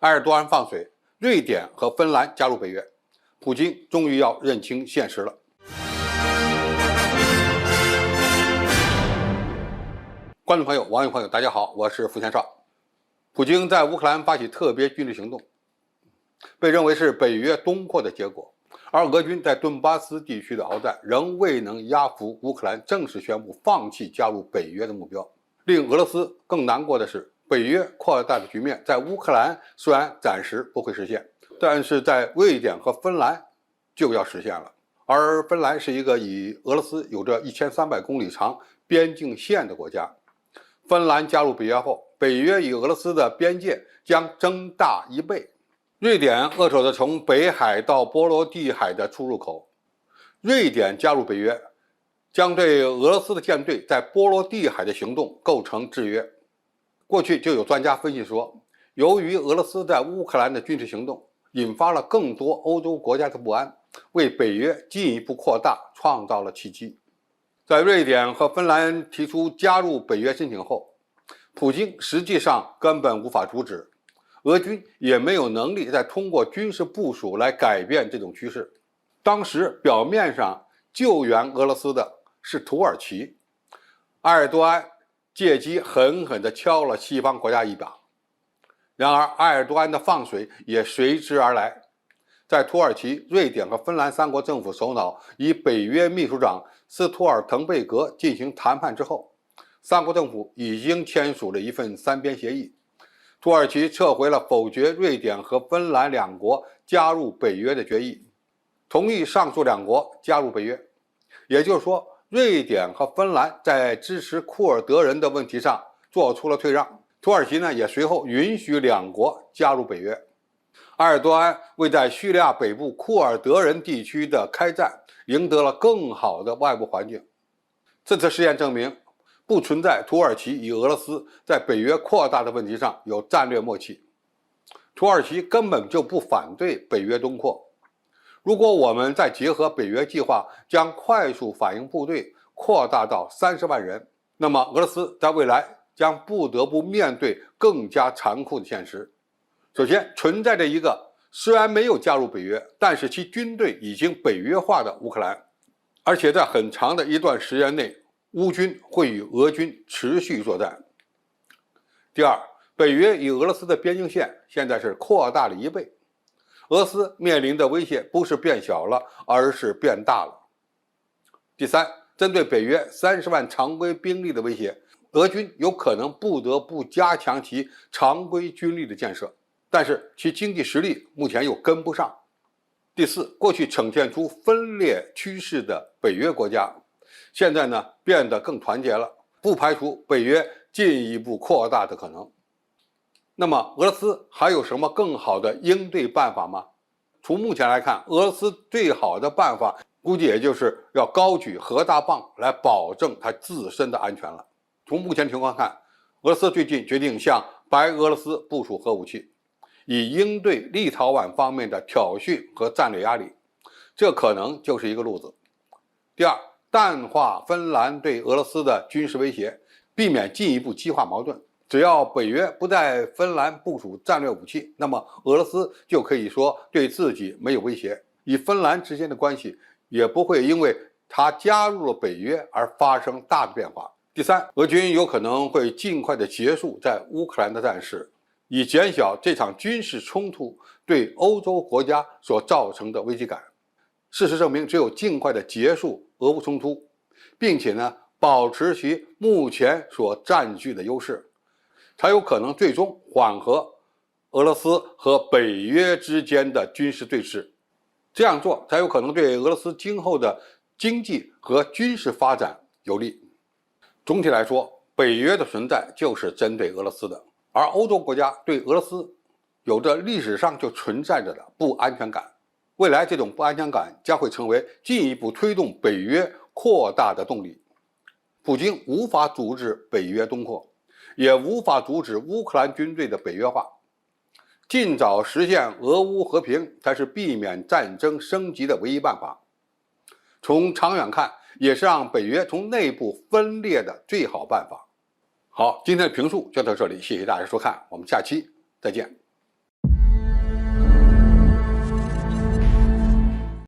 埃尔多安放水，瑞典和芬兰加入北约，普京终于要认清现实了。观众朋友、网友朋友，大家好，我是付前少。普京在乌克兰发起特别军事行动，被认为是北约东扩的结果，而俄军在顿巴斯地区的鏖战仍未能压服乌克兰正式宣布放弃加入北约的目标。令俄罗斯更难过的是，北约扩大的局面在乌克兰虽然暂时不会实现，但是在瑞典和芬兰就要实现了。而芬兰是一个与俄罗斯有着1300公里长边境线的国家，芬兰加入北约后，北约与俄罗斯的边界将增大1倍。瑞典扼守着从北海到波罗的海的出入口，瑞典加入北约将对俄罗斯的舰队在波罗的海的行动构成制约。过去就有专家分析说，由于俄罗斯在乌克兰的军事行动引发了更多欧洲国家的不安，为北约进一步扩大创造了契机。在瑞典和芬兰提出加入北约申请后，普京实际上根本无法阻止，俄军也没有能力再通过军事部署来改变这种趋势。当时表面上救援俄罗斯的是土耳其，埃尔多安借机狠狠地敲了西方国家一把。然而埃尔多安的放水也随之而来。在土耳其、瑞典和芬兰3国政府首脑与北约秘书长斯托尔滕贝格进行谈判之后，3国政府已经签署了一份3边协议。土耳其撤回了否决瑞典和芬兰2国加入北约的决议，同意上述2国加入北约。也就是说，瑞典和芬兰在支持库尔德人的问题上做出了退让。土耳其呢，也随后允许2国加入北约。埃尔多安为在叙利亚北部库尔德人地区的开战赢得了更好的外部环境。这次事件证明，不存在土耳其与俄罗斯在北约扩大的问题上有战略默契。土耳其根本就不反对北约东扩。如果我们再结合北约计划将快速反应部队扩大到30万人，那么俄罗斯在未来将不得不面对更加残酷的现实。首先，存在着一个虽然没有加入北约，但是其军队已经北约化的乌克兰，而且在很长的一段时间内，乌军会与俄军持续作战。第二，北约与俄罗斯的边境线现在是扩大了1倍，俄罗斯面临的威胁不是变小了，而是变大了。第三，针对北约30万常规兵力的威胁，俄军有可能不得不加强其常规军力的建设，但是其经济实力目前又跟不上。第四，过去呈现出分裂趋势的北约国家，现在呢变得更团结了，不排除北约进一步扩大的可能。那么俄罗斯还有什么更好的应对办法吗？从目前来看，俄罗斯最好的办法估计也就是要高举核大棒来保证它自身的安全了。从目前情况看，俄罗斯最近决定向白俄罗斯部署核武器，以应对立陶宛方面的挑衅和战略压力，这可能就是一个路子。第二，淡化芬兰对俄罗斯的军事威胁，避免进一步激化矛盾。只要北约不在芬兰部署战略武器，那么俄罗斯就可以说对自己没有威胁，与芬兰之间的关系也不会因为它加入了北约而发生大的变化。第三，俄军有可能会尽快的结束在乌克兰的战事，以减小这场军事冲突对欧洲国家所造成的危机感。事实证明，只有尽快的结束俄乌冲突，并且呢保持其目前所占据的优势，才有可能最终缓和俄罗斯和北约之间的军事对峙。这样做才有可能对俄罗斯今后的经济和军事发展有利。总体来说，北约的存在就是针对俄罗斯的，而欧洲国家对俄罗斯有着历史上就存在着的不安全感。未来这种不安全感将会成为进一步推动北约扩大的动力。普京无法阻止北约东扩，也无法阻止乌克兰军队的北约化。尽早实现俄乌和平才是避免战争升级的唯一办法。从长远看，也是让北约从内部分裂的最好办法。好，今天的评述就到这里，谢谢大家收看，我们下期再见。